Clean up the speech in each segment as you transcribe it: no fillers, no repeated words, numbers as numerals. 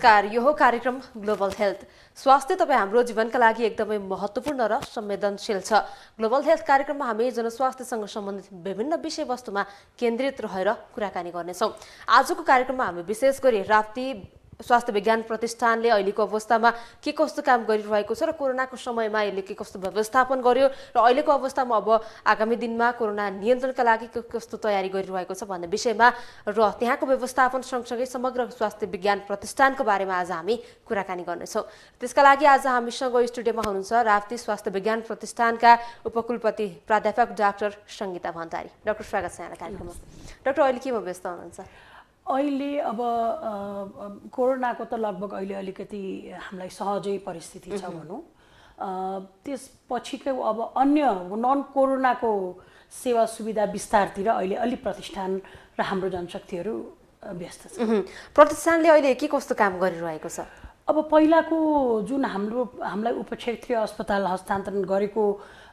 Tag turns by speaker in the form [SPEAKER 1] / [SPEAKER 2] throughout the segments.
[SPEAKER 1] नमस्कार, यो हो कार्यक्रम ग्लोबल हेल्थ। स्वास्थ्य तपाईँ हाम्रो जीवनका लागि एकदमै महत्त्वपूर्ण र संवेदनशील छ। ग्लोबल हेल्थ कार्यक्रममा हामी जनस्वास्थ्यसँग सम्बन्धित विभिन्न विषयवस्तुमा केन्द्रित रहेर कुराकानी गर्नेछौँ। आजको कार्यक्रममा हामी विशेष गरी राप्ती स्वास्थ्य विज्ञान प्रतिष्ठानले अहिलेको अवस्थामा के कस्तो काम गरिरहेको छ र कोरोनाको समयमा यसले के कस्तो व्यवस्थापन गर्यो र अहिलेको अवस्थामा अब आगामी दिनमा कोरोना नियन्त्रणका लागि के कस्तो तयारी गरिरहेको छ भन्ने विषयमा र त्यहाँको व्यवस्थापन सँगसँगै समग्र स्वास्थ्य विज्ञान प्रतिष्ठानको बारेमा आज हामी कुराकानी गर्नेछौँ। त्यसका लागि आज हामीसँग स्टुडियोमा हुनुहुन्छ राप्ती स्वास्थ्य विज्ञान प्रतिष्ठानका उपकुलपति प्राध्यापक डाक्टर सङ्गीता भण्डारी। डाक्टर, स्वागत छ यहाँलाई कार्यक्रममा। डाक्टर, अहिले केमा व्यस्त हुनुहुन्छ?
[SPEAKER 2] अहिले अब कोरोनाको त लगभग अहिले अलिकति हामीलाई सहजै परिस्थिति छ भनौँ। त्यसपछिको अब अन्य नन कोरोनाको सेवा सुविधा विस्तारतिर अहिले अलि प्रतिष्ठान र हाम्रो जनशक्तिहरू व्यस्त छ।
[SPEAKER 1] प्रतिष्ठानले अहिले के कस्तो काम गरिरहेको छ?
[SPEAKER 2] अब पहिलाको जुन हामीलाई उपक्षेत्रीय अस्पताल हस्तान्तरण गरेको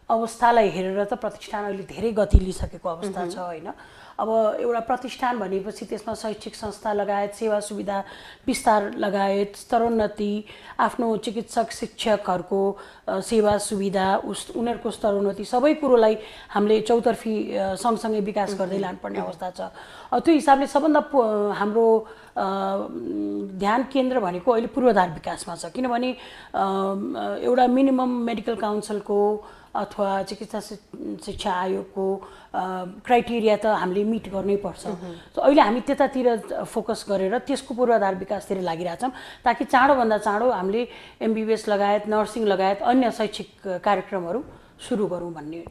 [SPEAKER 2] अवस्थालाई हेरेर त प्रतिष्ठान अहिले धेरै गति लिइसकेको अवस्था छ होइन। अब एउटा प्रतिष्ठान भनेपछि त्यसमा शैक्षिक संस्था लगायत सेवा सुविधा विस्तार लगायत स्तरोन्नति, आफ्नो चिकित्सक शिक्षकहरूको सेवा सुविधा उनीहरूको स्तरोन्नति सबै कुरोलाई हामीले चौतर्फी सँगसँगै विकास गर्दै लानुपर्ने अवस्था छ। त्यो हिसाबले सबभन्दा हाम्रो ध्यान केन्द्र भनेको अहिले पूर्वाधार विकासमा छ। किनभने एउटा मिनिमम मेडिकल काउन्सिलको अथवा चिकित्सा शिक्षा आयोगको क्राइटेरिया त हामीले मिट गर्नै पर्छ। सो अहिले हामी त्यतातिर फोकस गरेर त्यसको पूर्वाधार विकासतिर लागिरहेछौँ ताकि चाँडोभन्दा चाँडो हामीले MBBS लगायत नर्सिङ लगायत अन्य शैक्षिक कार्यक्रमहरू सुरु गरौँ भन्ने।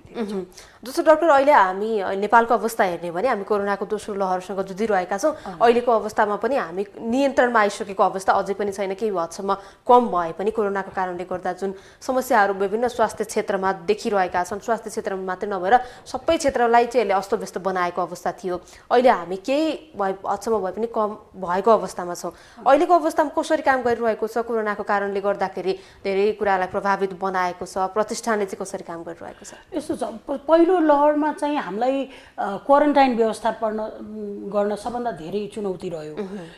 [SPEAKER 1] दोस्रो डाक्टर, अहिले हामी नेपालको अवस्था हेर्ने भने हामी कोरोनाको दोस्रो लहरसँग जुधिरहेका छौँ। अहिलेको अवस्थामा पनि हामी नियन्त्रणमा आइसकेको अवस्था अझै पनि छैन। केही हदसम्म कम भए पनि कोरोनाको कारणले गर्दा जुन समस्याहरू विभिन्न स्वास्थ्य क्षेत्रमा देखिरहेका छन्, स्वास्थ्य क्षेत्रमा मात्रै नभएर सबै क्षेत्रलाई चाहिँ यसले अस्तव्यस्त बनाएको अवस्था थियो। अहिले हामी केही हदसम्म भए पनि कम भएको अवस्थामा छौँ। अहिलेको अवस्थामा कसरी काम गरिरहेको छ? कोरोनाको कारणले गर्दाखेरि धेरै कुरालाई प्रभावित बनाएको छ। प्रतिष्ठानले चाहिँ कसरी काम गरिरहेको छ?
[SPEAKER 2] यस्तो छ, पहिलो लहरमा चाहिँ हामीलाई क्वारेन्टाइन व्यवस्थापन गर्न सबभन्दा धेरै चुनौती रह्यो।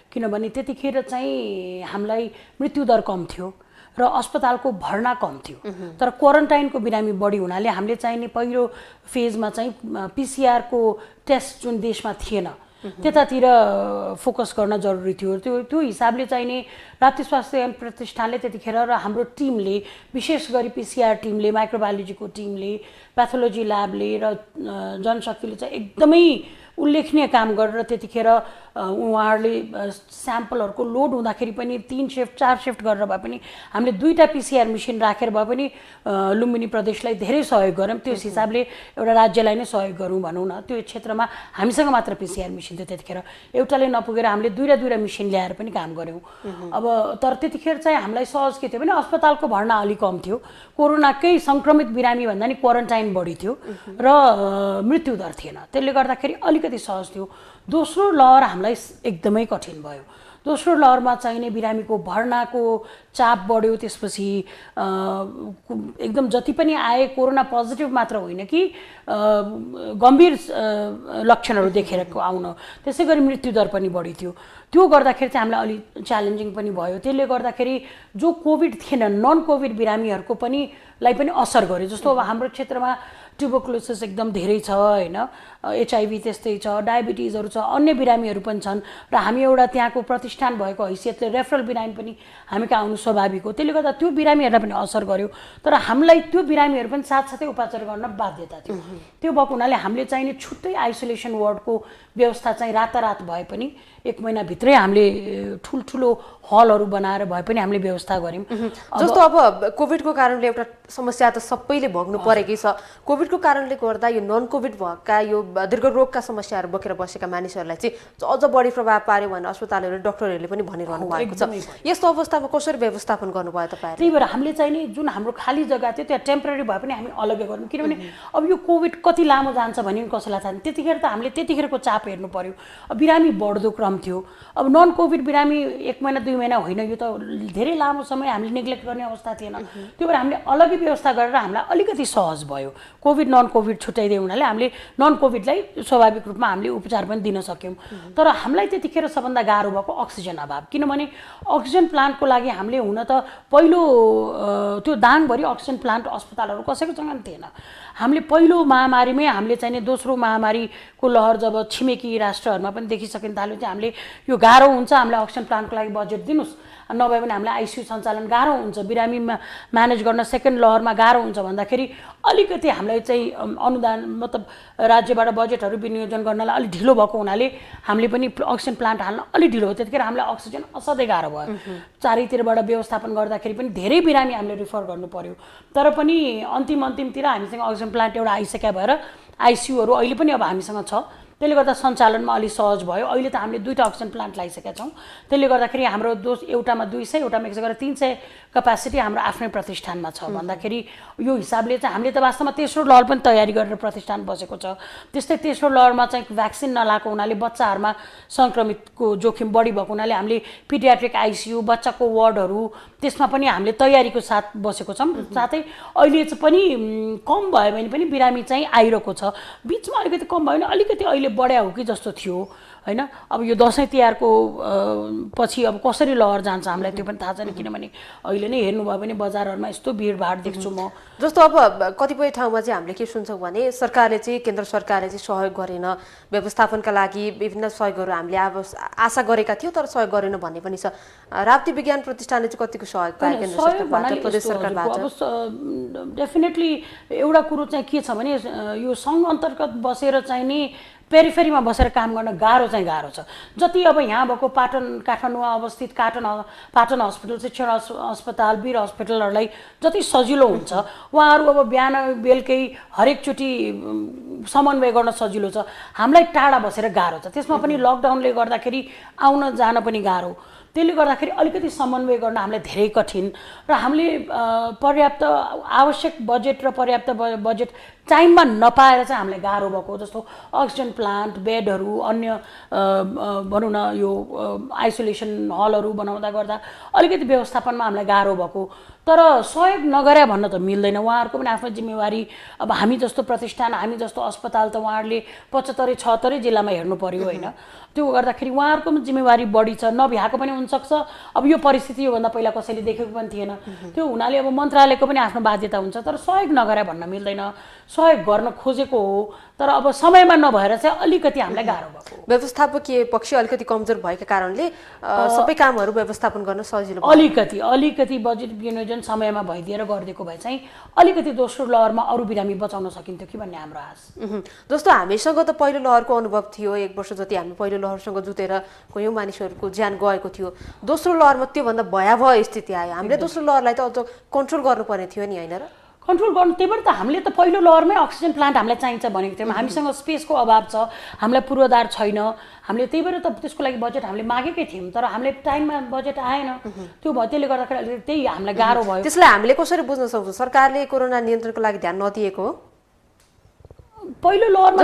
[SPEAKER 2] किनभने त्यतिखेर चाहिँ हामीलाई मृत्युदर कम थियो र अस्पतालको भर्ना कम थियो, तर क्वारेन्टाइनको बिरामी बढी हुनाले हामीले चाहिने पहिलो फेजमा चाहिँ PCR को टेस्ट जुन देशमा थिएन त्यतातिर फोकस गर्न जरुरी थियो। त्यो हिसाबले चाहिने राप्ती स्वास्थ्य प्रतिष्ठानले त्यतिखेर र हाम्रो टिमले, विशेष गरी PCR टिमले, माइक्रोबायोलोजीको टिमले, प्याथोलोजी ल्याबले र जनशक्तिले चाहिँ एकदमै उल्लेखनीय काम गरेर त्यतिखेर उहाँहरूले स्याम्पलहरूको लोड हुँदाखेरि पनि 3 शिफ्ट 4 शिफ्ट गरेर भए पनि हामीले 2टा PCR मेसिन राखेर भए पनि लुम्बिनी प्रदेशलाई धेरै सहयोग गऱ्यौँ। त्यस हिसाबले एउटा राज्यलाई नै सहयोग गरौँ भनौँ न। त्यो क्षेत्रमा हामीसँग मात्र PCR मेसिन थियो त्यतिखेर, एउटाले नपुगेर हामीले दुईवटा मेसिन ल्याएर पनि काम गऱ्यौँ। अब तर त्यतिखेर चाहिँ हामीलाई सहज के थियो भने अस्पतालको भर्ना अलिक कम थियो, कोरोनाकै सङ्क्रमित बिरामी भन्दा नि क्वारेन्टाइन बढी थियो र मृत्युदर थिएन। त्यसले गर्दाखेरि अलिकति सहज थियो। दोस्रो लहर हामीलाई एकदमै कठिन भयो। दोस्रो लहरमा चाहिने बिरामीको भर्नाको चाप बढ्यो। त्यसपछि एकदम जति पनि आए कोरोना पोजिटिभ मात्र होइन कि गम्भीर लक्षणहरू देखेर आउन, त्यसै गरी मृत्युदर पनि बढी थियो। त्यो गर्दाखेरि चाहिँ हामीलाई अलि च्यालेन्जिङ पनि भयो। त्यसले गर्दाखेरि जो कोभिड थिएन नन कोभिड बिरामीहरूको पनि असर गर्यो। जस्तो अब हाम्रो क्षेत्रमा ट्युबरकुलोसिस एकदम धेरै छ होइन, HIV त्यस्तै छ, डायबिटिजहरू छ, अन्य बिरामीहरू पनि छन् र हामी एउटा त्यहाँको प्रतिष्ठान भएको हैसियतले रेफरल बिरामी पनि हामी कहाँ आउनु स्वाभाविक हो। त्यसले गर्दा त्यो बिरामीहरूलाई पनि असर गर्यो। तर हामीलाई त्यो बिरामीहरू पनि साथसाथै उपचार गर्न बाध्यता थियो। त्यो भएको हुनाले हामीले चाहिने छुट्टै आइसोलेसन वार्डको व्यवस्था चाहिँ रातारात भए पनि 1 महिनाभित्रै हामीले ठुल्ठुलो हलहरू बनाएर भए पनि हामीले व्यवस्था गऱ्यौँ।
[SPEAKER 1] जस्तो अब कोभिडको कारणले एउटा समस्या त सबैले भोग्नु परेकै छ। कोभिडको कारणले गर्दा यो नन कोभिड भएका यो दीर्घ रोगका समस्याहरू बोकेर बसेका मानिसहरूलाई चाहिँ अझ बढी प्रभाव पार्यो भनेर अस्पतालहरू डाक्टरहरूले पनि भनिरहनु भएको छ। यस्तो अवस्थामा कसरी व्यवस्थापन गर्नुभयो तपाईँहरूले?
[SPEAKER 2] त्यही भएर हामीले चाहिने जुन हाम्रो खाली जग्गा थियो त्यहाँ टेम्पररी भए पनि हामी अलग्गै गरौँ। किनभने अब यो कोभिड कति लामो जान्छ भन्ने कसैलाई थाहा छैन। त्यतिखेर त हामीले त्यतिखेरको चाप हेर्नु पर्यो। अब बिरामी बढ्दो क्रम थियो। अब नन कोभिड बिरामी 1 महिना 2 महिना होइन, यो त धेरै लामो समय हामीले नेग्लेक्ट गर्ने अवस्था थिएन। त्यो भएर हामीले अलग्गै व्यवस्था गरेर हामीलाई अलिकति सहज भयो। कोभिड नन कोभिड छुट्याइदियो हुनाले हामीले नन कोभिडलाई स्वाभाविक रूपमा हामीले उपचार पनि दिन सक्यौँ। तर हामीलाई त्यतिखेर सबभन्दा गाह्रो भएको अक्सिजन अभाव, किनभने अक्सिजन प्लान्टको लागि हामीले हुन त पहिलो त्यो दाङभरि अक्सिजन प्लान्ट अस्पतालहरू कसैकोसँग थिएन। हामीले पहिलो महामारीमै हामीले चाहिने दोस्रो महामारीको लहर जब छिमेकी राष्ट्रहरूमा पनि देखिसकिन थाल्यो चाहिँ हामीले यो गाह्रो हुन्छ, हामीलाई अक्सिजन प्लान्टको लागि बजेट दिनुहोस्, नभए पनि हामीलाई आइसियु सञ्चालन गाह्रो हुन्छ, बिरामीमा म्यानेज गर्न सेकेन्ड लहरमा गाह्रो हुन्छ भन्दाखेरि अलिकति हामीलाई चाहिँ अनुदान मतलब राज्यबाट बजेटहरू विनियोजन गर्नलाई अलिक ढिलो भएको हुनाले हामीले पनि अक्सिजन प्लान्ट हाल्न अलिक ढिलो भयो। त्यतिखेर हामीलाई अक्सिजन असाध्यै गाह्रो भयो। चारैतिरबाट व्यवस्थापन गर्दाखेरि पनि धेरै बिरामी हामीले रिफर गर्नु पर्यो। तर पनि अन्तिमतिर हामीसँग अक्सिजन प्लान्ट एउटा आइसक्या भएर आइसियुहरू अहिले पनि अब हामीसँग छ। त्यसले गर्दा सञ्चालनमा अलि सहज भयो। अहिले त हामीले 2टा अक्सिजन प्लान्ट लगाइसकेका छौँ। त्यसले गर्दाखेरि हाम्रो एउटामा 200 एउटामा 100 गरेर 300 क्यापासिटी हाम्रो आफ्नै प्रतिष्ठानमा छ भन्दाखेरि यो हिसाबले चाहिँ हामीले त वास्तवमा तेस्रो लहर पनि तयारी गरेर प्रतिष्ठान बसेको छ। त्यस्तै तेस्रो लहरमा चाहिँ भ्याक्सिन नलाएको हुनाले बच्चाहरूमा सङ्क्रमितको जोखिम बढी भएको हुनाले हामीले पिडियाट्रिक आइसियु, बच्चाको वार्डहरू त्यसमा पनि हामीले तयारीको साथ बसेको छौँ। साथै अहिले चाहिँ पनि कम भयो भने पनि बिरामी चाहिँ आइरहेको छ। बिचमा अलिकति कम भयो भने अलिकति अहिले बढ्या हो कि जस्तो थियो हैन। अब यो दसैँ तिहारको पछि अब कसरी लहर जान्छ हामीलाई त्यो पनि थाहा छैन, किनभने अहिले नै हेर्नुभयो भने बजारहरूमा यस्तो भिडभाड देख्छु म।
[SPEAKER 1] जस्तो अब कतिपय ठाउँमा चाहिँ हामीले के सुन्छौँ भने सरकारले चाहिँ केन्द्र सरकारले चाहिँ सहयोग गरेन, व्यवस्थापनका लागि विभिन्न सहयोगहरू हामीले अब आशा गरेका थियौँ तर सहयोग गरेन भन्ने पनि छ। राप्ती विज्ञान प्रतिष्ठानले चाहिँ कतिको सहयोग पायो केन्द्र सरकारबाट, प्रदेश सरकारबाट?
[SPEAKER 2] अब डेफिनेटली एउटा कुरो चाहिँ के छ भने यो सङ्घ अन्तर्गत बसेर चाहिँ नि पेरिफेरीमा बसेर काम गर्न गाह्रो छ। जति अब यहाँ भएको काठमाडौँमा अवस्थित पाटन हस्पिटल, शिक्षण अस्पताल, वीर हस्पिटलहरूलाई जति सजिलो हुन्छ उहाँहरू अब बिहान बेलुकै हरेकचोटि समन्वय गर्न सजिलो छ। हामीलाई टाढा बसेर गाह्रो छ। त्यसमा पनि लकडाउनले गर्दाखेरि आउन जान पनि गाह्रो। त्यसले गर्दाखेरि अलिकति समन्वय गर्न हामीलाई धेरै कठिन र हामीले पर्याप्त आवश्यक बजेट र पर्याप्त बजेट टाइममा नपाएर चाहिँ हामीलाई गाह्रो भएको। जस्तो अक्सिजन प्लान्ट, बेडहरू, अन्य भनौँ न यो आइसोलेसन हलहरू बनाउँदा गर्दा अलिकति व्यवस्थापनमा हामीलाई गाह्रो भएको। तर सहयोग नगरे भन्न त मिल्दैन। उहाँहरूको पनि आफ्नो जिम्मेवारी। अब हामी जस्तो प्रतिष्ठान, हामी जस्तो अस्पताल त उहाँहरूले 75-76 जिल्लामा हेर्नु पर्यो होइन। त्यो गर्दाखेरि उहाँहरूको पनि जिम्मेवारी बढी छ। नभ्याएको पनि हुनसक्छ। अब यो परिस्थिति योभन्दा पहिला कसैले देखेको पनि थिएन। त्यो हुनाले अब मन्त्रालयको पनि आफ्नो बाध्यता हुन्छ। तर सहयोग नगरे भन्न मिल्दैन। सहयोग गर्न खोजेको हो तर अब समयमा नभएर चाहिँ अलिकति हामीलाई गाह्रो भएको।
[SPEAKER 1] व्यवस्थापकीय पक्ष अलिकति कमजोर भएका कारणले सबै कामहरू व्यवस्थापन गर्न सजिलो
[SPEAKER 2] अलिकति बजेट विनियोजन समयमा भइदिएर गरिदिएको भए चाहिँ अलिकति दोस्रो लहरमा अरू बिरामी बचाउन सकिन्थ्यो कि भन्ने हाम्रो आश।
[SPEAKER 1] जस्तो हामीसँग त पहिलो लहरको अनुभव थियो। 1 वर्ष जति हामी पहिलो लहरसँग जुटेर कयौँ मानिसहरूको ज्यान गएको थियो। दोस्रो लहरमा त्योभन्दा भयावह स्थिति आयो। हामीले दोस्रो लहरलाई त अझ कन्ट्रोल गर्नुपर्ने थियो नि होइन र?
[SPEAKER 2] कन्ट्रोल गर्नु। त्यही भएर त हामीले त पहिलो लहरमै अक्सिजन प्लान्ट हामीलाई चाहिन्छ भनेको थियौँ। हामीसँग स्पेसको अभाव छ, हामीलाई पूर्वाधार छैन। हामीले त्यही भएर त त्यसको लागि बजेट हामीले मागेकै थियौँ तर हामीले टाइममा बजेट आएन। त्यो भयो। त्यसले गर्दाखेरि अलिकति त्यही हामीलाई गाह्रो भयो।
[SPEAKER 1] त्यसलाई हामीले कसरी बुझ्न सक्छौँ? सरकारले कोरोना नियन्त्रणको लागि ध्यान नदिएको हो?
[SPEAKER 2] पहिलो लहरमा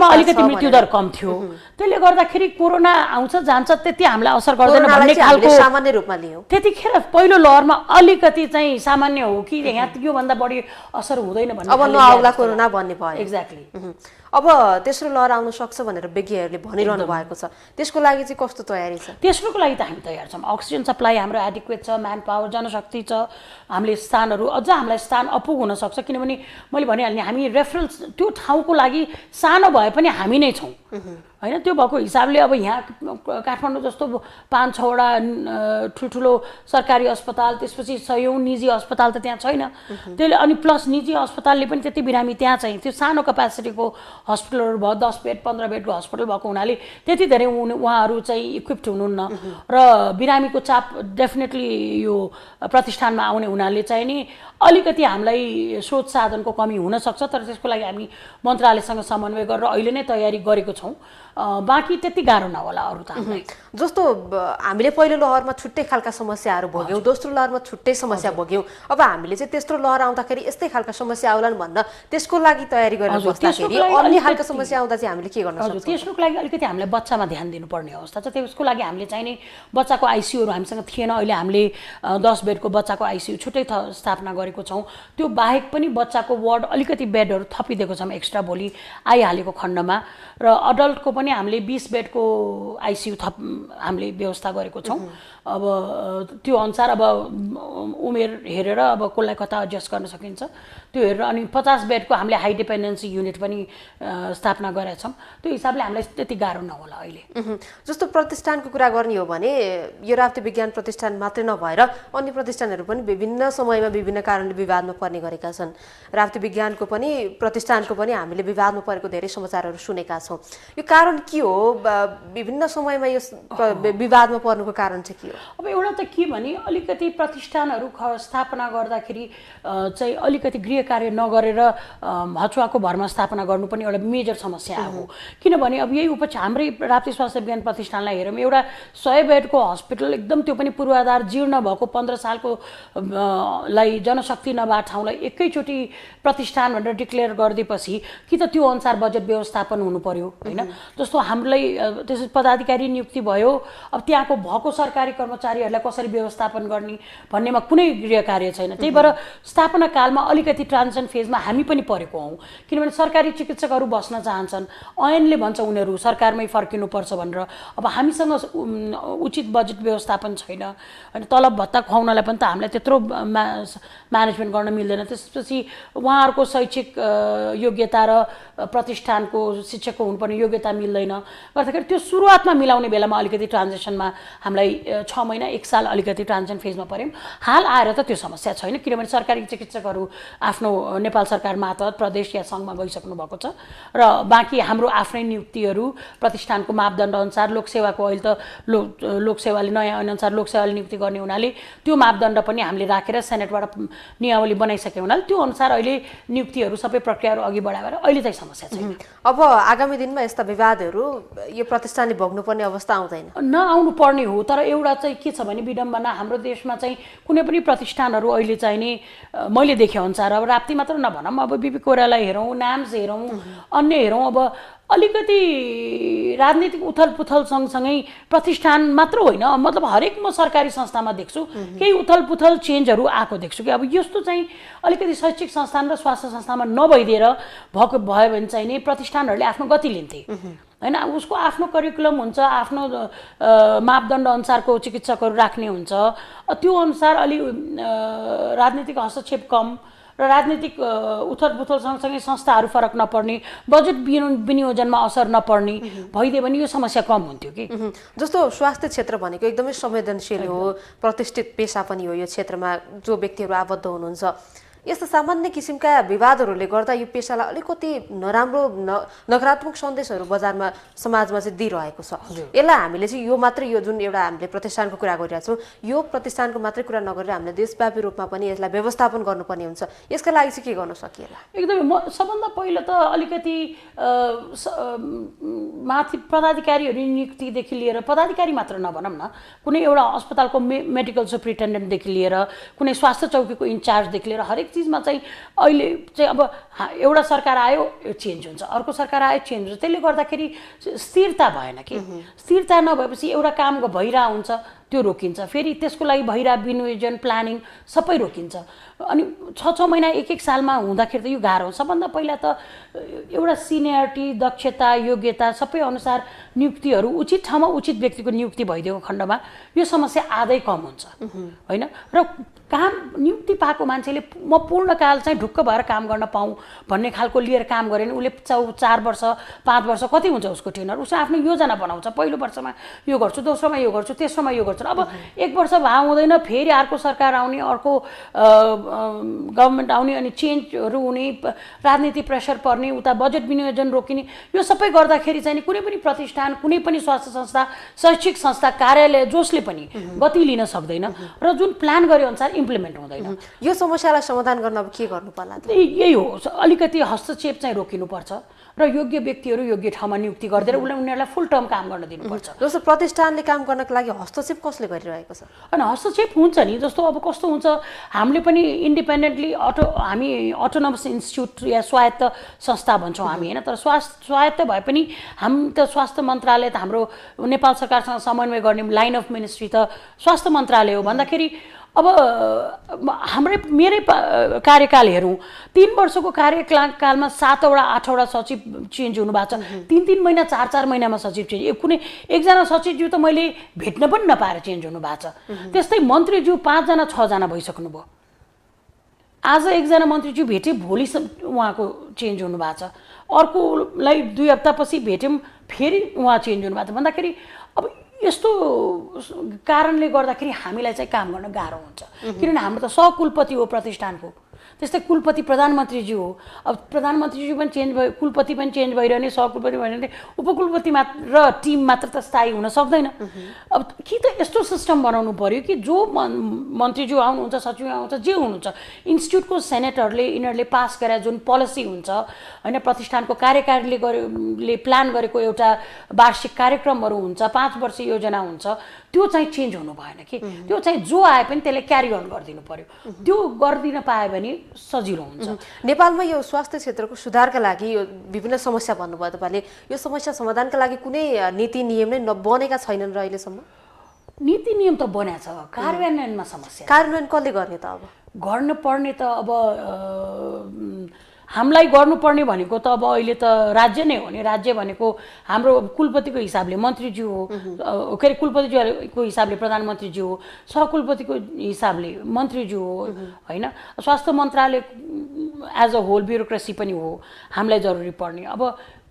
[SPEAKER 2] अलिकति मृत्युदर कम थियो। त्यसले गर्दाखेरि कोरोना आउँछ जान्छ त्यति हामीलाई असर गर्दैन भन्ने खालको
[SPEAKER 1] सामान्य रूपमा लियौँ।
[SPEAKER 2] त्यतिखेर पहिलो लहरमा अलिकति चाहिँ सामान्य हो कि यहाँ योभन्दा बढी असर हुँदैन भन्ने
[SPEAKER 1] अब नआउला कोरोना भन्ने भयो।
[SPEAKER 2] एक्ज्याक्टली।
[SPEAKER 1] अब तेस्रो लहर आउन सक्छ भनेर विज्ञहरूले भनिरहनु भएको छ। त्यसको लागि चाहिँ कस्तो तयारी छ?
[SPEAKER 2] तेस्रोको लागि त हामी तयार छौँ। अक्सिजन सप्लाई हाम्रो एडिक्वेट छ, म्यान पावर, जनशक्ति छ। हामीले स्थानहरू अझ हामीलाई स्थान अपुग हुन सक्छ किनभने मैले भनिहालेँ हामी रेफरेन्स त्यो ठाउँको लागि सानो भए पनि हामी नै छौँ हैन। त्यो भएको हिसाबले अब यहाँ काठमाडौँ जस्तो 5-6वटा ठुल्ठुलो सरकारी अस्पताल, त्यसपछि 100औं निजी अस्पताल त त्यहाँ छैन। त्यसले अनि प्लस निजी अस्पतालले पनि त्यति बिरामी त्यहाँ चाहिँ त्यो सानो क्यापासिटीको हस्पिटलहरू भयो, 10 बेड 15 बेडको हस्पिटल भएको हुनाले त्यति धेरै उहाँहरू चाहिँ इक्विप्ड हुनुहुन्न र बिरामीको चाप डेफिनेटली यो प्रतिष्ठानमा आउने हुनाले चाहिँ नि अलिकति हामीलाई स्रोत साधनको कमी हुन सक्छ। तर त्यसको लागि हामी मन्त्रालयसँग समन्वय गरेर अहिले नै तयारी गरेको छौँ बाँकी त्यति गाह्रो नहोला अरू त हामीलाई।
[SPEAKER 1] जस्तो हामीले पहिलो लहरमा छुट्टै खालका समस्याहरू भोग्यौँ, दोस्रो लहरमा छुट्टै समस्या भोग्यौँ, अब हामीले चाहिँ तेस्रो लहर आउँदाखेरि यस्तै खालका समस्या आउलान् भन्न त्यसको लागि तयारी गरेर बस्दाखेरि अन्य खालका समस्या आउँदा चाहिँ हामीले के गर्न सक्छौँ?
[SPEAKER 2] त्यसको लागि अलिकति हामीले बच्चामा ध्यान दिनुपर्ने अवस्था छ। त्यसको लागि हामीले चाहिने बच्चाको आइसियुहरू हामीसँग थिएन, अहिले हामीले 10 बेडको बच्चाको आइसियु छुट्टै स्थापना गरेको छौँ। त्यो बाहेक पनि बच्चाको वार्ड अलिकति बेडहरू थपिदिएको छौँ एक्स्ट्रा भोलि आइहालेको खण्डमा, र अडल्टको पनि हामीले 20 बेडको आइसियु हामीले व्यवस्था गरेको छौँ। अब त्यो अनुसार अब उमेर हेरेर अब कसलाई कता एडजस्ट गर्न सकिन्छ त्यो हेरेर, अनि 50 बेडको हामीले हाई डिपेन्डेन्सी युनिट पनि स्थापना गरेका छौँ। त्यो हिसाबले हामीलाई त्यति गाह्रो नहोला अहिले।
[SPEAKER 1] जस्तो प्रतिष्ठानको कुरा गर्ने हो भने यो राप्ती विज्ञान प्रतिष्ठान मात्रै नभएर अन्य प्रतिष्ठानहरू पनि विभिन्न समयमा विभिन्न कारणले विवादमा पर्ने गरेका छन्। राप्ती विज्ञानको पनि प्रतिष्ठानको पनि हामीले विवादमा परेको धेरै समाचारहरू सुनेका छौँ। यो कारण के हो? विभिन्न समयमा यो विवादमा पर्नुको कारण चाहिँ के हो?
[SPEAKER 2] अब एउटा त के भने अलिकति प्रतिष्ठानहरू स्थापना गर्दाखेरि चाहिँ अलिकति गृह कार्य नगरेर हचुवाको भरमा स्थापना गर्नु पनि एउटा मेजर समस्या हो। किनभने अब यही हाम्रै राप्ती स्वास्थ्य विज्ञान प्रतिष्ठानलाई हेरौँ, एउटा 100 बेडको हस्पिटल एकदम त्यो पनि पूर्वाधार जीर्ण भएको 15 सालको लाई जनशक्ति नभएको ठाउँलाई एकैचोटि प्रतिष्ठान भनेर डिक्लेयर गरिदिएपछि कि त त्यो अनुसार बजेट व्यवस्थापन हुनु पर्यो होइन। जस्तो हामीलाई त्यसै पदाधिकारी नियुक्ति भयो, अब त्यहाँको भएको सरकारी कर्मचारीहरूलाई कसरी व्यवस्थापन गर्ने भन्नेमा कुनै गृह कार्य छैन। त्यही भएर स्थापना कालमा अलिकति ट्रान्जिसन फेजमा हामी पनि परेको हौँ, किनभने सरकारी चिकित्सकहरू बस्न चाहन्छन्, ऐनले भन्छ उनीहरू सरकारमै फर्किनुपर्छ भनेर। अब हामीसँग उचित बजेट व्यवस्थापन छैन, अनि तलब भत्ता खुवाउनलाई पनि त हामीलाई त्यत्रो म्यानेजमेन्ट गर्न मिल्दैन। त्यसपछि उहाँहरूको शैक्षिक योग्यता र प्रतिष्ठानको शिक्षकको हुनुपर्ने योग्यता मिल्दैन, गर्दाखेरि त्यो सुरुवातमा मिलाउने बेलामा अलिकति ट्रान्जेक्सनमा हामीलाई 6 महिना 1 साल अलिकति ट्रान्जिसन फेजमा पऱ्यौँ। हाल आएर त त्यो समस्या छैन, किनभने सरकारी चिकित्सकहरू आफ्नो नेपाल सरकार मातहत प्रदेश या सङ्घमा गइसक्नु भएको छ, र बाँकी हाम्रो आफ्नै नियुक्तिहरू प्रतिष्ठानको मापदण्ड अनुसार लोकसेवाको अहिले त लोकसेवाले नयाँ ऐनअनुसार लोकसेवाले नियुक्ति गर्ने हुनाले त्यो मापदण्ड पनि हामीले राखेर सेनेटबाट नियमावली बनाइसके हुनाले त्यो अनुसार अहिले नियुक्तिहरू सबै प्रक्रियाहरू अघि बढाएर अहिले चाहिँ समस्या छैन।
[SPEAKER 1] अब आगामी दिनमा यस्ता विवादहरू यो प्रतिष्ठानले भोग्नुपर्ने अवस्था आउँदैन? नआउनु
[SPEAKER 2] पर्ने हो, तर एउटा चाहिँ के छ भने विडम्बना हाम्रो देशमा चाहिँ कुनै पनि प्रतिष्ठानहरू अहिले चाहिँ नि मैले देखे अनुसार, अब राप्ती मात्र नभनौँ, अब बिपी कोइरालाई हेरौँ, नाम्स हेरौँ, अन्य हेरौँ, अब अलिकति राजनीतिक उथलपुथल सँगसँगै प्रतिष्ठान मात्र होइन, मतलब हरेक म सरकारी संस्थामा देख्छु केही उथलपुथल चेन्जहरू आएको देख्छु कि अब यस्तो चाहिँ अलिकति शैक्षिक संस्थान र स्वास्थ्य संस्थामा नभइदिएर भयो भने चाहिँ नि प्रतिष्ठानहरूले आफ्नो गति लिन्थे होइन। उसको आफ्नो करिकुलम हुन्छ, आफ्नो मापदण्ड अनुसारको चिकित्सकहरू राख्ने हुन्छ, त्यो अनुसार अलि राजनीतिक हस्तक्षेप कम र राजनीतिक उथलपुथल सँगसँगै संस्थाहरू फरक नपर्ने, बजेट विनियोजनमा असर नपर्ने भइदियो भने यो समस्या कम हुन्थ्यो कि।
[SPEAKER 1] जस्तो स्वास्थ्य क्षेत्र भनेको एकदमै संवेदनशील हो, प्रतिष्ठित पेसा पनि हो, यो क्षेत्रमा जो व्यक्तिहरू आबद्ध हुनुहुन्छ। यस्तो सामान्य किसिमका विवादहरूले गर्दा यो पेसालाई अलिकति नराम्रो नकारात्मक सन्देशहरू बजारमा समाजमा चाहिँ दिइरहेको छ। यसलाई हामीले चाहिँ यो मात्रै यो जुन एउटा हामीले प्रतिष्ठानको कुरा गरिरहेको छौँ, यो प्रतिष्ठानको मात्रै कुरा नगरेर हामीले देशव्यापी रूपमा पनि यसलाई व्यवस्थापन गर्नुपर्ने हुन्छ। यसका लागि चाहिँ के गर्न सकिएला?
[SPEAKER 2] एकदमै सबभन्दा पहिला त अलिकति माथि पदाधिकारीहरू नियुक्तिदेखि लिएर, पदाधिकारी मात्र नभनौँ न, कुनै एउटा अस्पतालको मेडिकल सुप्रिन्टेन्डेन्टदेखि लिएर कुनै स्वास्थ्य चौकीको इन्चार्जदेखि लिएर हरेक चिजमा चाहिँ अहिले चाहिँ अब एउटा सरकार आयो यो चेन्ज हुन्छ, अर्को सरकार आयो चेन्ज हुन्छ, त्यसले गर्दाखेरि स्थिरता भएन कि। स्थिरता नभएपछि एउटा काम भइरहेको हुन्छ त्यो रोकिन्छ, फेरि त्यसको लागि भइरहेको विनियोजन प्लानिङ सबै रोकिन्छ, अनि 6 महिना 1 सालमा हुँदाखेरि त यो गाह्रो हो। सबभन्दा पहिला त एउटा सिनियरिटी, दक्षता, योग्यता सबै अनुसार नियुक्तिहरू उचित ठाउँमा उचित व्यक्तिको नियुक्ति भइदिएको खण्डमा यो समस्या आधै कम हुन्छ होइन। र काम नियुक्ति पाएको मान्छेले म पूर्णकाल चाहिँ ढुक्क भएर काम गर्न पाऊँ भन्ने खालको लिएर काम गऱ्यो भने उसले 4 वर्ष 5 वर्ष कति हुन्छ उसको टेनर, उसले आफ्नो योजना बनाउँछ, पहिलो वर्षमा यो गर्छु, दोस्रोमा यो गर्छु, तेस्रोमा यो गर्छु, गर्छन्। अब 1 वर्ष भए हुँदैन, फेरि अर्को सरकार आउने, अर्को गभर्मेन्ट आउने, अनि चेन्जहरू हुने, राजनीति प्रेसर पर्ने, उता बजेट विनियोजन रोकिने, यो सबै गर्दाखेरि चाहिँ कुनै पनि प्रतिष्ठान, कुनै पनि स्वास्थ्य संस्था, शैक्षिक संस्था, कार्यालय जसले पनि गति लिन सक्दैन र जुन प्लान गरे अनुसार इम्प्लिमेन्ट हुँदैन।
[SPEAKER 1] यो समस्यालाई समाधान गर्न अब के गर्नु पर्ला त?
[SPEAKER 2] यही हो, अलिकति हस्तक्षेप चाहिँ रोकिनुपर्छ र योग्य व्यक्तिहरू योग्य ठाउँमा नियुक्ति गरिदिएर उनीहरूलाई फुल टर्म काम गर्न दिनुपर्छ।
[SPEAKER 1] जस्तो प्रतिष्ठानले काम गर्नको लागि हस्तक्षेप कसले गरिरहेको छ?
[SPEAKER 2] अनि हस्तक्षेप हुन्छ नि, जस्तो अब कस्तो हुन्छ, हामीले पनि इन्डिपेन्डेन्टली हामी अटोनमस इन्स्टिच्युट या स्वायत्त संस्था भन्छौँ हामी, होइन, तर स्वायत्त भए पनि हामी त स्वास्थ्य मन्त्रालय त हाम्रो नेपाल सरकारसँग समन्वय गर्ने लाइन अफ मिनिस्ट्री त स्वास्थ्य मन्त्रालय हो भन्दाखेरि अब मेरै कार्यकाल हेरौँ, 3 वर्षको कार्यकालमा 7वटा 8वटा सचिव चेन्ज हुनुभएको छ। 3-3 महिना 4-4 महिनामा सचिव चेन्ज, कुनै एकजना सचिवज्यू त मैले भेट्न पनि नपाएर चेन्ज हुनुभएको छ। त्यस्तै मन्त्रीज्यू 5जना 6जना भइसक्नुभयो। आज एकजना मन्त्रीज्यू भेटेँ, भोलि उहाँको चेन्ज हुनुभएको छ, अर्कोलाई 2 हप्तापछि भेट्यौँ, फेरि उहाँ चेन्ज हुनुभएको छ भन्दाखेरि अब यस्तो कारणले गर्दाखेरि हामीलाई चाहिँ काम गर्न गाह्रो हुन्छ। किनभने हाम्रो त सहकुलपति हो प्रतिष्ठानको, त्यस्तै कुलपति प्रधानमन्त्रीज्यू हो। अब प्रधानमन्त्रीज्यू पनि चेन्ज भयो, कुलपति पनि चेन्ज भइरहने, सहकुलपति भइरहने, उपकुलपति र टिम मात्र त स्थायी हुन सक्दैन। अब कि त यस्तो सिस्टम बनाउनु पर्यो कि जो मन्त्रीज्यू आउनुहुन्छ, सचिव आउँछ, जे हुनुहुन्छ, इन्स्टिट्युटको सेनेटरले यिनीहरूले पास गरे जुन पोलिसी हुन्छ, होइन, प्रतिष्ठानको कार्यकारिणीले प्लान गरेको एउटा वार्षिक कार्यक्रमहरू हुन्छ, 5 वर्ष योजना हुन्छ, त्यो चाहिँ चेन्ज हुनु भएन कि त्यो चाहिँ जो आए पनि त्यसले क्यारी अन गरिदिनु पर्यो। त्यो गरिदिन पायो भने सजिलो हुन्छ।
[SPEAKER 1] नेपालमा यो स्वास्थ्य क्षेत्रको सुधारका लागि यो विभिन्न समस्या भन्नुभयो तपाईँले, यो समस्या समाधानका लागि कुनै नीति नियम नै बनेका छैनन् र अहिलेसम्म?
[SPEAKER 2] नीति नियम त बन्या छ, कार्यान्वयनमा समस्या।
[SPEAKER 1] कार्यान्वयन कसले गर्ने त? अब
[SPEAKER 2] गर्नुपर्ने त अब हामीलाई गर्नुपर्ने भनेको त अब अहिले त राज्य नै हो नि। राज्य भनेको हाम्रो कुलपतिको हिसाबले मन्त्रीज्यू हो, के अरे कुलपतिज्यूको हिसाबले प्रधानमन्त्रीज्यू हो, सहकुलपतिको हिसाबले मन्त्रीज्यू हो, होइन। स्वास्थ्य मन्त्रालय एज अ होल ब्युरोक्रेसी पनि हो हामीलाई जरुरी पर्ने। अब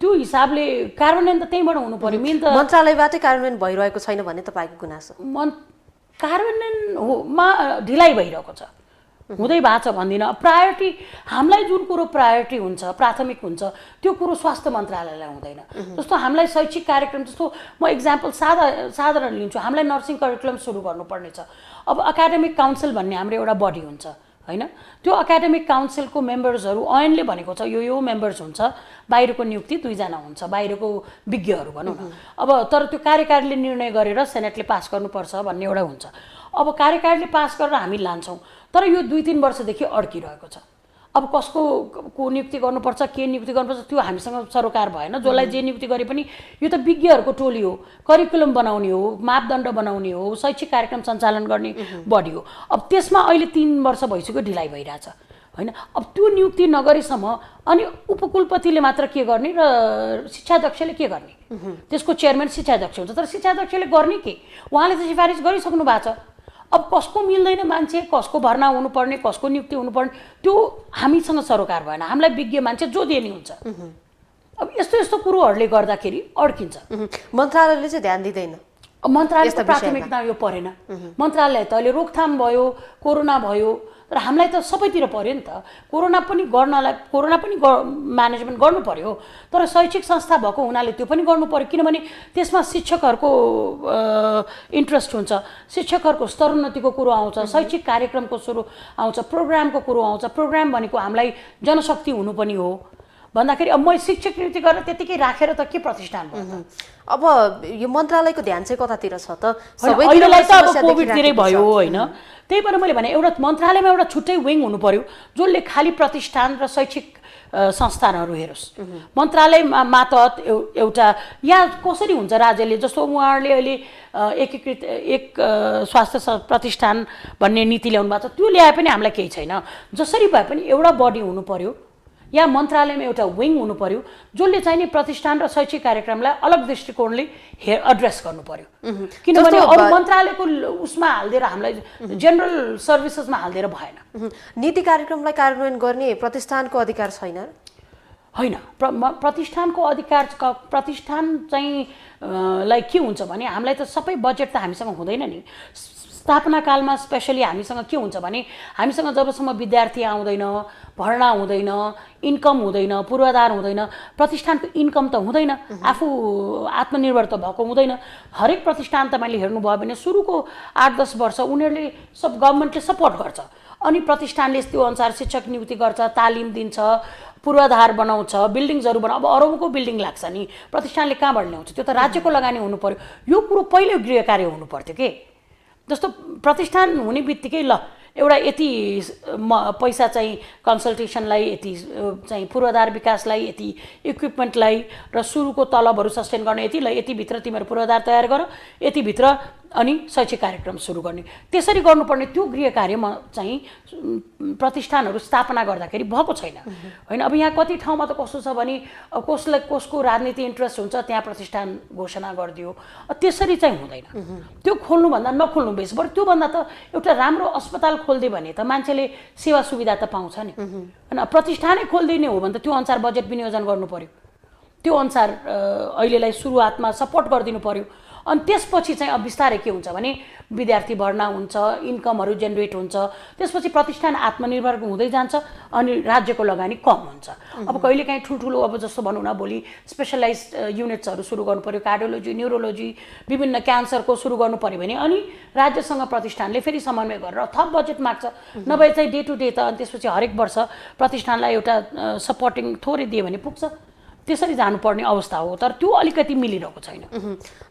[SPEAKER 2] त्यो हिसाबले कार्यान्वयन त त्यहीँबाट हुनु पर्यो। मेन त
[SPEAKER 1] मन्त्रालयबाटै कार्यान्वयन भइरहेको छैन भन्ने तपाईँको गुनासो?
[SPEAKER 2] कार्यान्वयनमा ढिलाइ भइरहेको छ, हुँदै भएको छ भन्दिनँ। प्रायोरिटी हामीलाई जुन कुरो प्रायोरिटी हुन्छ, प्राथमिक हुन्छ, त्यो कुरो स्वास्थ्य मन्त्रालयलाई हुँदैन। जस्तो हामीलाई शैक्षिक कार्यक्रम, जस्तो म इक्जाम्पल साधारण लिन्छु, हामीलाई नर्सिङ करिकुलम सुरु गर्नुपर्ने छ। अब एकाडेमिक काउन्सिल भन्ने हाम्रो एउटा बडी हुन्छ, होइन। त्यो एकाडेमिक काउन्सिलको मेम्बर्सहरू ऐनले भनेको छ यो मेम्बर्स हुन्छ, बाहिरको नियुक्ति 2 जना हुन्छ, बाहिरको विज्ञहरू भनौँ न। अब तर त्यो कार्यकारिणीले निर्णय गरेर सेनेटले पास गर्नुपर्छ भन्ने एउटा हुन्छ। अब कार्यकारिणीले पास गरेर हामी लान्छौँ, तर यो 2-3 वर्षदेखि अड्किरहेको छ। अब कसको नियुक्ति गर्नुपर्छ, के नियुक्ति गर्नुपर्छ, त्यो हामीसँग सरोकार भएन। जसलाई जे नियुक्ति गरे पनि यो त विज्ञहरूको टोली हो, करिकुलम बनाउने हो, मापदण्ड बनाउने हो, शैक्षिक कार्यक्रम सञ्चालन गर्ने बडी हो। अब त्यसमा अहिले 3 वर्ष भइसक्यो ढिलाइ भइरहेछ, होइन। अब त्यो नियुक्ति नगरेसम्म अनि उपकुलपतिले मात्र के गर्ने र शिक्षाध्यक्षले के गर्ने? त्यसको चेयरम्यान शिक्षाध्यक्ष हुन्छ, तर शिक्षाध्यक्षले गर्ने के? उहाँले त सिफारिस गरिसक्नु भएको छ। अब कसको मिल्दैन मान्छे, कसको भर्ना हुनुपर्ने, कसको नियुक्ति हुनुपर्ने, त्यो हामीसँग सरोकार भएन। हामीलाई विज्ञ मान्छे जो दिने हुन्छ। अब यस्तो यस्तो कुरोहरूले गर्दाखेरि अड्किन्छ।
[SPEAKER 1] मन्त्रालयले चाहिँ ध्यान दिँदैन?
[SPEAKER 2] मन्त्रालयको प्राथमिकता यो परेन। मन्त्रालय त अहिले रोकथाम भयो, कोरोना भयो, तर हामीलाई त सबैतिर पर्यो नि त। कोरोना पनि म्यानेजमेन्ट गर्नु पर्यो, तर शैक्षिक संस्था भएको हुनाले त्यो पनि गर्नु पर्यो। किनभने त्यसमा शिक्षकहरूको इन्ट्रेस्ट हुन्छ, शिक्षकहरूको स्तरोन्नतिको कुरो आउँछ, शैक्षिक कार्यक्रमको सुरु आउँछ, प्रोग्रामको कुरो आउँछ। प्रोग्राम भनेको हामीलाई जनशक्ति हुनु पनि हो भन्दाखेरि अब म शिक्षक नियुक्ति गरेर त्यतिकै राखेर त के प्रतिष्ठान भयो?
[SPEAKER 1] अब यो मन्त्रालयको ध्यान चाहिँ कतातिर छ त?
[SPEAKER 2] सबैलाई त अब कोभिडतिरै भयो, होइन। त्यही भएर मैले भने एउटा मन्त्रालयमा एउटा छुट्टै विङ हुनु पर्यो जसले खालि प्रतिष्ठान र शैक्षिक संस्थानहरू हेरोस्। मन्त्रालय मातहत एउटा यहाँ कसरी हुन्छ राज्यले, जस्तो उहाँहरूले अहिले एकीकृत एक स्वास्थ्य प्रतिष्ठान भन्ने नीति ल्याउनु भएको छ, त्यो ल्याए पनि हामीलाई केही छैन। जसरी भए पनि एउटा बडी हुनु पर्यो या मन्त्रालयमा एउटा विङ हुनु पर्यो जसले चाहिँ नि प्रतिष्ठान र शैक्षिक कार्यक्रमलाई अलग दृष्टिकोणले एड्रेस गर्नु पर्यो। किनभने अरू मन्त्रालयको उसमा हालिदिएर हामीलाई जेनरल सर्भिसेसमा हालिदिएर भएन।
[SPEAKER 1] नीति कार्यक्रमलाई कार्यान्वयन गर्ने प्रतिष्ठानको अधिकार छैन?
[SPEAKER 2] होइन प्रतिष्ठानको अधिकार प्रतिष्ठान चाहिँ लाई के हुन्छ भने हामीलाई त सबै बजेट त हामीसँग हुँदैन नि। स्थापना कालमा स्पेसली हामीसँग के हुन्छ भने हामीसँग जबसम्म विद्यार्थी आउँदैन, भर्ना हुँदैन, इन्कम हुँदैन, पूर्वाधार हुँदैन, प्रतिष्ठानको इन्कम त हुँदैन, आफू आत्मनिर्भर त भएको हुँदैन। हरेक प्रतिष्ठान तपाईँले हेर्नुभयो भने सुरुको 8-10 वर्ष उनीहरूले सब गभर्मेन्टले सपोर्ट गर्छ, अनि प्रतिष्ठानले त्यो अनुसार शिक्षक नियुक्ति गर्छ, तालिम दिन्छ, पूर्वाधार बनाउँछ, बिल्डिङ्सहरू अब अरबको बिल्डिङ लाग्छ नि, प्रतिष्ठानले कहाँबाट ल्याउँछ? त्यो त राज्यको लगानी हुनु पर्यो। यो कुरो पहिलो गृह कार्य हुनु पर्थ्यो के। जस्तो प्रतिष्ठान हुने बित्तिकै ल एउटा यति पैसा चाहिँ कन्सल्टेसनलाई, यति चाहिँ पूर्वाधार विकासलाई, यति इक्विपमेन्टलाई र सुरुको तलबहरू सस्टेन गर्ने यति, ल यतिभित्र तिमीहरू पूर्वाधार तयार गर, यतिभित्र अनि शैक्षिक कार्यक्रम सुरु गर्ने, त्यसरी गर्नुपर्ने त्यो गृह कार्यमा चाहिँ प्रतिष्ठानहरू स्थापना गर्दाखेरि भएको छैन होइन। अब यहाँ कति ठाउँमा त कस्तो छ भने कसको राजनीति इन्ट्रेस्ट हुन्छ त्यहाँ प्रतिष्ठान घोषणा गरिदियो, त्यसरी चाहिँ हुँदैन। त्यो खोल्नुभन्दा नखोल्नु बेस, बरु त्योभन्दा त एउटा राम्रो अस्पताल खोलिदियो भने त मान्छेले सेवा सुविधा त पाउँछ नि होइन। प्रतिष्ठानै खोलिदिने हो भने त त्यो अनुसार बजेट विनियोजन गर्नु पर्यो, त्यो अनुसार अहिलेलाई सुरुवातमा सपोर्ट गरिदिनु पर्यो। अनि त्यसपछि चाहिँ अब बिस्तारै के हुन्छ भने विद्यार्थी भर्ना हुन्छ, इन्कमहरू जेनेरेट हुन्छ, त्यसपछि प्रतिष्ठान आत्मनिर्भर हुँदै जान्छ अनि राज्यको लगानी कम हुन्छ। अब कहिलेकाहीँ ठुल्ठुलो अब जस्तो भनौँ न भोलि स्पेसलाइज्ड युनिट्सहरू सुरु गर्नु पर्यो, कार्डियोलोजी, न्युरोलोजी, विभिन्न क्यान्सरको सुरु गर्नु पर्यो भने अनि राज्यसँग प्रतिष्ठानले फेरि समन्वय गरेर थप बजेट माग्छ, नभए चाहिँ डे टु डे त। अनि त्यसपछि हरेक वर्ष प्रतिष्ठानलाई एउटा सपोर्टिङ थोरै दियो भने पुग्छ, त्यसरी जानुपर्ने अवस्था हो। तर त्यो अलिकति मिलिरहेको छैन।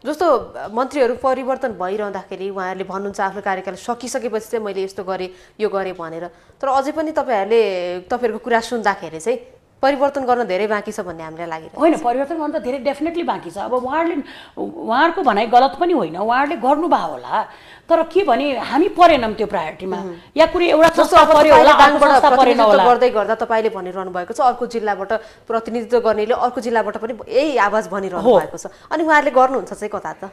[SPEAKER 1] जस्तो मन्त्रीहरू परिवर्तन भइरहँदाखेरि उहाँहरूले भन्नुहुन्छ आफ्नो कार्यकाल सकिसकेपछि चाहिँ मैले यस्तो गरेँ, यो गरेँ भनेर, तर अझै पनि तपाईँहरूको कुरा सुन्दाखेरि चाहिँ परिवर्तन गर्न धेरै बाँकी छ भन्ने हामीलाई लागिरहेको
[SPEAKER 2] होइन। परिवर्तन गर्न त धेरै डेफिनेटली बाँकी छ। अब उहाँहरूको भनाइ गलत पनि होइन, उहाँहरूले गर्नुभयो होला, तर के भने हामी परेनौँ त्यो प्रायोरिटीमा, या कुनै एउटा संस्था पर्यो होला, गर्दै
[SPEAKER 1] गर्दा तपाईँले भनिरहनु भएको छ, अर्को जिल्लाबाट प्रतिनिधित्व गर्नेले अर्को जिल्लाबाट पनि यही आवाज भनिरहनु भएको छ, अनि उहाँहरूले गर्नुहुन्छ चाहिँ कता त?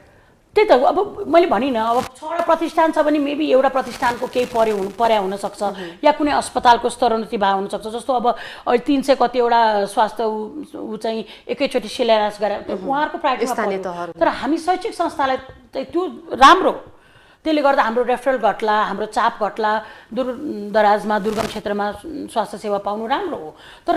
[SPEAKER 2] त्यही त अब मैले भनिनँ, अब 6वटा प्रतिष्ठान छ भने मेबी एउटा प्रतिष्ठानको केही पर्या हुनसक्छ, या कुनै अस्पतालको स्तरोन्नति भए हुनसक्छ। जस्तो अब 300 कतिवटा स्वास्थ्य ऊ चाहिँ एकैचोटि शिलान्यास गरेर उहाँहरूको प्रायोरिटीमा, तर हामी शैक्षिक संस्थालाई त्यो राम्रो, त्यसले गर्दा हाम्रो रेफरल घट्ला, हाम्रो चाप घट्ला, दूरदराजमा दुर्गम क्षेत्रमा स्वास्थ्य सेवा पाउनु राम्रो हो। तर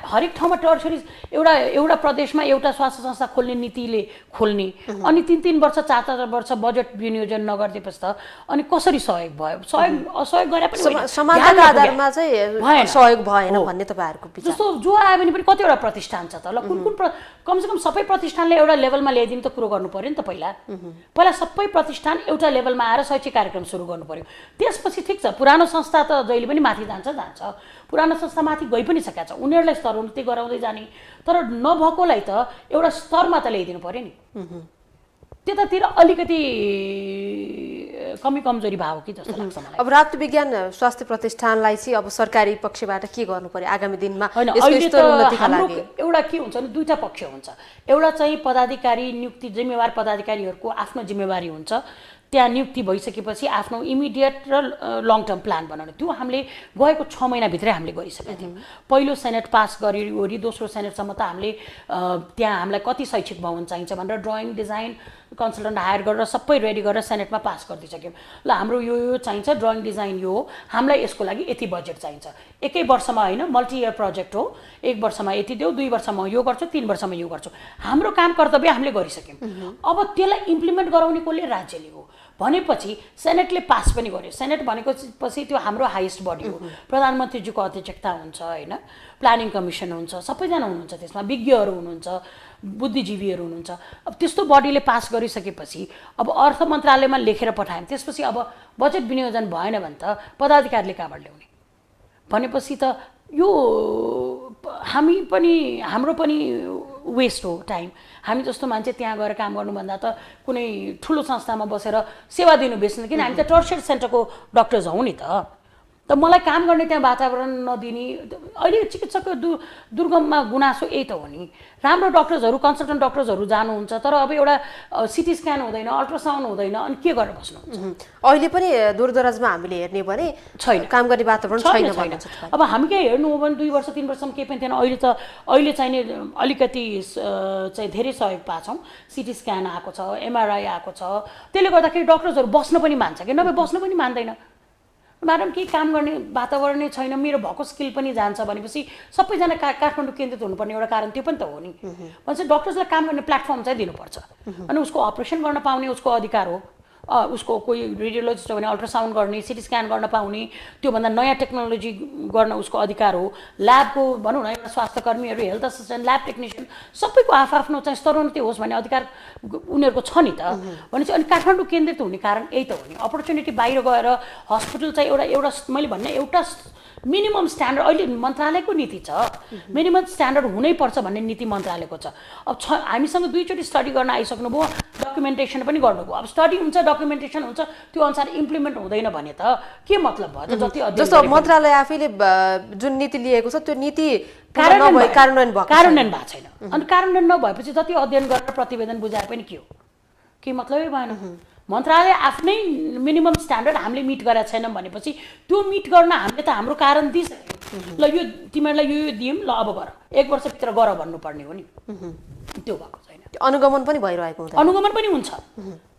[SPEAKER 2] हरेक ठाउँमा टर्सरी एउटा प्रदेशमा एउटा स्वास्थ्य संस्था खोल्ने नीतिले खोल्ने, अनि 3-3 वर्ष 4-4 वर्ष बजेट विनियोजन नगरिदिएपछि त अनि कसरी सहयोग भयो? असहयोग गरे पनि
[SPEAKER 1] समानताको आधारमा चाहिँ सहयोग भएन भन्ने तपाईँहरूको विचार?
[SPEAKER 2] जस्तो जो आयो भने पनि कतिवटा प्रतिष्ठान छ त, ल कुन कमसेकम सबै प्रतिष्ठानले एउटा लेभलमा ल्याइदिनु त कुरो गर्नु पर्यो नि त। पहिला सबै प्रतिष्ठान एउटा लेभलमा आएर शैक्षिक कार्यक्रम सुरु गर्नु पर्यो, त्यसपछि ठिक छ। पुरानो संस्था त जहिले पनि माथि जान्छ, पुरानो संस्था माथि गइ पनि सकेका छ, उनीहरूलाई स्तरोन्नति गराउँदै जाने, तर नभएकोलाई त एउटा स्तरमा त ल्याइदिनु पर्यो नि। त्यतातिर अलिकति कमी कमजोरी भाव कि जस्तो लाग्छ मलाई।
[SPEAKER 1] अब राष्ट्रिय विज्ञान स्वास्थ्य प्रतिष्ठानलाई चाहिँ अब सरकारी पक्षबाट के गर्नु पर्यो आगामी दिनमा?
[SPEAKER 2] एउटा के हुन्छ भने दुईटा पक्ष हुन्छ। एउटा चाहिँ पदाधिकारी नियुक्ति, जिम्मेवार पदाधिकारीहरूको आफ्नो जिम्मेवारी हुन्छ, त्यहाँ नियुक्ति भइसकेपछि आफ्नो इमिडिएट र लङ टर्म प्लान बनाउने। त्यो हामीले गएको 6 महिनाभित्रै हामीले गरिसकेका थियौँ। पहिलो सेनेट पास गरिवरी दोस्रो सेनेटसम्म त हामीले त्यहाँ हामीलाई कति शैक्षिक भवन चाहिन्छ भनेर ड्रइङ, डिजाइन, कन्सल्टेन्ट हायर गरेर सबै रेडी गरेर सेनेटमा पास गरिदिइसक्यौँ। ल हाम्रो यो चाहिन्छ, ड्रइङ डिजाइन यो हो, हामीलाई यसको लागि यति बजेट चाहिन्छ। एकै वर्षमा होइन, मल्टी इयर प्रोजेक्ट हो, 1 वर्षमा यति देऊ, 2 वर्षमा यो गर्छु, 3 वर्षमा यो गर्छु। हाम्रो काम कर्तव्य हामीले गरिसक्यौँ। अब त्यसलाई इम्प्लिमेन्ट गराउने कसले? राज्यले हो। भनेपछि सेनेटले पास पनि गर्यो। सेनेट भनेको पछि त्यो हाम्रो हाइएस्ट बडी हो, प्रधानमन्त्रीजीको अध्यक्षता हुन्छ होइन, प्लानिङ कमिसन हुन्छ, सबैजना हुनुहुन्छ त्यसमा, विज्ञहरू हुनुहुन्छ, बुद्धिजीवीहरू हुनुहुन्छ। अब त्यस्तो बडीले पास गरिसकेपछि अब अर्थ मन्त्रालयमा लेखेर पठायौँ, त्यसपछि अब बजेट विनियोजन भएन भने त पदाधिकारीले कहाँबाट ल्याउने? भनेपछि त यो हाम्रो पनि वेस्ट हो टाइम। हामी जस्तो मान्छे त्यहाँ गएर काम गर्नुभन्दा त कुनै ठुलो संस्थामा बसेर सेवा दिनु बेच्नु, किन हामी त टर्सियरी सेन्टरको डक्टर्स हौँ नि त। त मलाई काम गर्ने त्यहाँ वातावरण नदिने अहिले चिकित्सकको दुर्गममा गुनासो यही त हो नि। राम्रो डक्टर्सहरू कन्सल्टेन्ट डक्टर्सहरू जानुहुन्छ तर अब एउटा सिटी स्क्यान हुँदैन, अल्ट्रासाउन्ड हुँदैन, अनि के गरेर बस्नुहुन्छ?
[SPEAKER 1] अहिले पनि दूरदराजमा हामीले हेर्ने भने
[SPEAKER 2] छैन,
[SPEAKER 1] काम गर्ने वातावरण छैन।
[SPEAKER 2] अब हामी के हेर्नु हो भने 2 वर्ष 3 वर्षसम्म केही पनि थिएन। अहिले चाहिँ नि अलिकति चाहिँ धेरै सहयोग पाछौँ। सिटी स्क्यान आएको छ, एमआरआई आएको छ, त्यसले गर्दाखेरि डक्टर्सहरू बस्न पनि मान्छ कि नभए बस्न पनि मान्दैन। म्याडम केही काम गर्ने वातावरण नै छैन, मेरो भएको स्किल पनि जान्छ भनेपछि सबैजना काठमाडौँ केन्द्रित हुनुपर्ने एउटा कारण त्यो पनि त हो नि। भन्छ डक्टर्सलाई काम गर्ने प्लेटफर्म चाहिँ दिनुपर्छ अनि उसको अपरेसन गर्न पाउने उसको अधिकार हो। उसको कोही रेडियोलोजिस्ट हो भने अल्ट्रासाउन्ड गर्ने, सिटी स्क्यान गर्न पाउने, त्योभन्दा नयाँ टेक्नोलोजी गर्न उसको अधिकार हो। ल्याबको भनौँ न एउटा स्वास्थ्य कर्मीहरू, हेल्थ असिस्टेन्ट, ल्याब टेक्निसियन सबैको आफ्नो चाहिँ स्तरोन्नति होस् भन्ने अधिकार उनीहरूको छ नि त। भनेपछि अनि काठमाडौँ केन्द्रित हुने कारण यही त हो नि। अपर्च्युनिटी बाहिर गएर हस्पिटल चाहिँ एउटा मैले भन्ने एउटा मिनिमम स्ट्यान्डर्ड अहिले मन्त्रालयको नीति छ, मिनिमम स्ट्यान्डर्ड हुनैपर्छ भन्ने नीति मन्त्रालयको छ। अब हामीसँग 2 चोटि स्टडी गर्न आइसक्नुभयो, डकुमेन्टेसन पनि गर्नुभयो। अब स्टडी हुन्छ, डकुमेन्टेसन हुन्छ, त्यो अनुसार इम्प्लिमेन्ट हुँदैन भने त के मतलब भयो त? जति अध्ययन
[SPEAKER 1] जस्तो मन्त्रालय आफैले जुन नीति लिएको छ त्यो नीति
[SPEAKER 2] कार्यान्वयन भएको छैन। अनि कार्यान्वयन नभएपछि जति अध्ययन गरेर प्रतिवेदन बुझाए पनि के हो? के मतलबै भएन। मन्त्रालय आफ्नै मिनिमम स्ट्यान्डर्ड हामीले मिट गरेका छैनौँ भनेपछि त्यो मिट गर्न हामीले त हाम्रो कारण दिइसक्यौँ। ल यो तिमीहरूलाई यो दियौँ, ल अब गर, 1 वर्षभित्र गर भन्नुपर्ने हो नि। त्यो भएको छैन।
[SPEAKER 1] अनुगमन पनि भइरहेको हुन्छ।
[SPEAKER 2] अनुगमन पनि हुन्छ,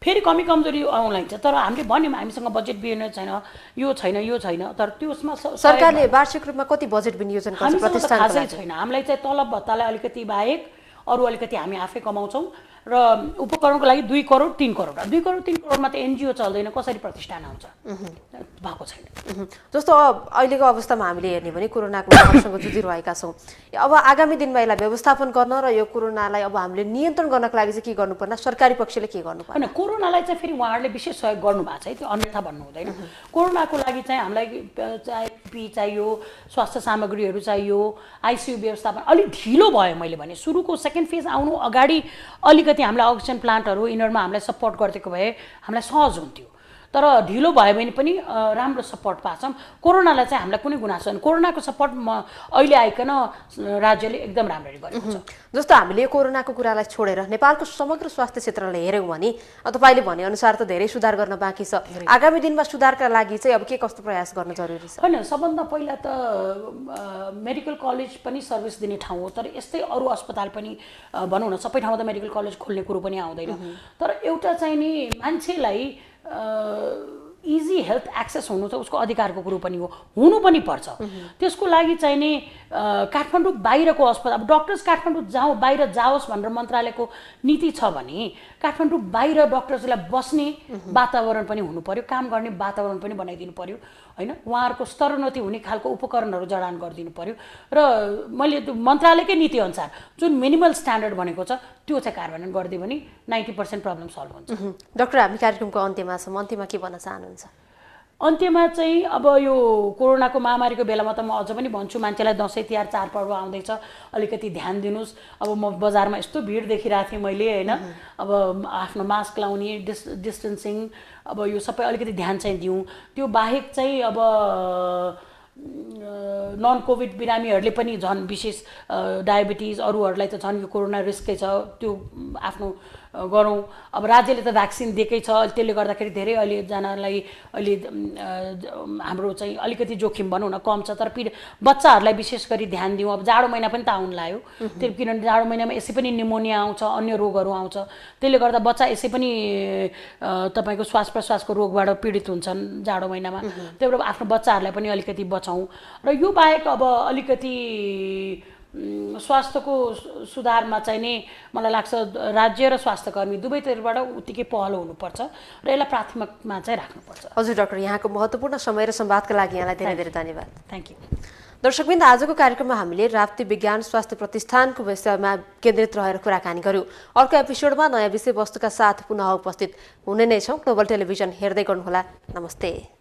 [SPEAKER 2] फेरि कमी कमजोरी आउँला हुन्छ। तर हामीले भन्यौँ हामीसँग बजेट विनियोजन छैन, यो छैन, तर त्यसमा
[SPEAKER 1] सरकारले वार्षिक रूपमा कति बजेट विनियोजन गर्छ प्रतिष्ठान?
[SPEAKER 2] खासै छैन। हामीलाई चाहिँ तलब भत्तालाई अलिकति बाहेक अरू अलिकति हामी आफै कमाउँछौँ र उपकरणको लागि 2 करोड 3 करोड 2 करोड 3 करोडमा त एनजिओ चल्दैन, कसरी प्रतिष्ठान आउँछ? भएको छैन।
[SPEAKER 1] जस्तो अहिलेको अवस्थामा हामीले हेर्ने भने कोरोनाको महामारीसँग जुझिरहेका छौँ। अब आगामी दिनमा यसलाई व्यवस्थापन गर्न र यो कोरोनालाई अब हामीले नियन्त्रण गर्नको लागि चाहिँ के गर्नुपर्ने, सरकारी पक्षले के गर्नुपर्ने?
[SPEAKER 2] होइन, कोरोनालाई चाहिँ फेरि उहाँहरूले विशेष सहयोग गर्नुभएको छ है, त्यो अन्यथा भन्नु हुँदैन। कोरोनाको लागि चाहिँ हामीलाई चाहे पिपी चाहियो, स्वास्थ्य सामग्रीहरू चाहियो, आइसियु व्यवस्थापन अलिक ढिलो भयो। मैले भने सुरुको सेकेन्ड फेज आउनु अगाडि अलिकति हामीलाई अक्सिजन प्लान्टहरू यिनीहरूमा हामीलाई सपोर्ट गरिदिएको भए हामीलाई सहज हुन्थ्यो। तर ढिलो भयो भने पनि राम्रो सपोर्ट पाछौँ। कोरोनालाई चाहिँ हामीलाई कुनै गुनासो छैन। कोरोनाको सपोर्ट अहिले आइकन राज्यले एकदम राम्ररी गरेको छ।
[SPEAKER 1] जस्तो हामीले कोरोनाको कुरालाई छोडेर नेपालको समग्र स्वास्थ्य क्षेत्रलाई हेऱ्यौँ भने तपाईँले भनेअनुसार त धेरै सुधार गर्न बाँकी छ। आगामी दिनमा सुधारका लागि चाहिँ अब के कस्तो प्रयास गर्न जरुरी छ?
[SPEAKER 2] होइन, सबभन्दा पहिला त मेडिकल कलेज पनि सर्भिस दिने ठाउँ हो, तर यस्तै अरू अस्पताल पनि भनौँ न, सबै ठाउँमा त मेडिकल कलेज खोल्ने कुरो पनि आउँदैन। तर एउटा चाहिँ नि मान्छेलाई इजी हेल्थ एक्सेस हुनु चाहिँ उसको अधिकारको कुरो पनि हो, हुनु पनि पर्छ। त्यसको लागि चाहिँ नि काठमाडौँ बाहिरको अस्पताल, अब डक्टर्स काठमाडौँ बाहिर जाओस् भनेर मन्त्रालयको नीति छ भने काठमाडौँ बाहिर डक्टर्सलाई बस्ने वातावरण पनि हुनु पर्यो, काम गर्ने वातावरण पनि बनाइदिनु पर्यो होइन। उहाँहरूको स्तरोन्नति हुने खालको उपकरणहरू जडान गरिदिनु पर्यो र मैले मन्त्रालयकै नीति अनुसार जुन मिनिमल स्ट्यान्डर्ड भनेको छ त्यो चाहिँ कार्यान्वयन गरिदियो भने 90% प्रब्लम सल्भ हुन्छ।
[SPEAKER 1] डाक्टर, हामी कार्यक्रमको अन्त्यमा छौँ, अन्त्यमा के भन्न चाहनुहुन्छ?
[SPEAKER 2] अन्त्यमा चाहिँ अब यो कोरोनाको महामारीको बेलामा त म अझ पनि भन्छु मान्छेलाई दसैँ तिहार चाडपर्व आउँदैछ, अलिकति ध्यान दिनुहोस्। अब म बजारमा यस्तो भिड देखिरहेको थिएँ मैले होइन, अब आफ्नो मास्क लाउने, डिस्टेन्सिङ, अब यो सबै अलिकति ध्यान चाहिँ दिउँ। त्यो बाहेक चाहिँ अब नन कोभिड बिरामीहरूले पनि झन् विशेष डायबिटिज अरूहरूलाई त झन् यो कोरोना रिस्कै छ, त्यो आफ्नो गरौँ। अब राज्यले त भ्याक्सिन दिएकै छ, त्यसले गर्दाखेरि धेरै अहिलेजनालाई अहिले हाम्रो चाहिँ अलिकति जोखिम भनौँ न कम छ। तर बच्चाहरूलाई विशेष गरी ध्यान दिउँ। अब जाडो महिना पनि त आउनु लाग्यो, त्यो किनभने जाडो महिनामा यसै पनि निमोनिया आउँछ, अन्य रोगहरू आउँछ, त्यसले गर्दा बच्चा यसै पनि तपाईँको श्वास प्रश्वासको रोगबाट पीडित हुन्छन् जाडो महिनामा। त्यही भएर आफ्नो बच्चाहरूलाई पनि अलिकति बचाउँ। र यो बाहेक अब अलिकति स्वास्थ्यको सुधारमा चाहिँ नि मलाई लाग्छ राज्य र स्वास्थ्यकर्मी दुवैतर्फबाट उत्तिकै पहल हुनुपर्छ र यसलाई प्राथमिकमा चाहिँ राख्नुपर्छ।
[SPEAKER 1] हजुर डाक्टर, यहाँको महत्त्वपूर्ण समय र संवादका लागि यहाँलाई धेरै धेरै धन्यवाद।
[SPEAKER 2] Thank you.
[SPEAKER 1] दर्शकवृन्द, आजको कार्यक्रममा हामीले राप्ती विज्ञान स्वास्थ्य प्रतिष्ठानको विषयमा केन्द्रित रहेर कुराकानी गर्यौँ। अर्को एपिसोडमा नयाँ विषयवस्तुका साथ पुनः उपस्थित हुने नै छौँ। ग्लोबल टेलिभिजन हेर्दै गर्नुहोला। नमस्ते।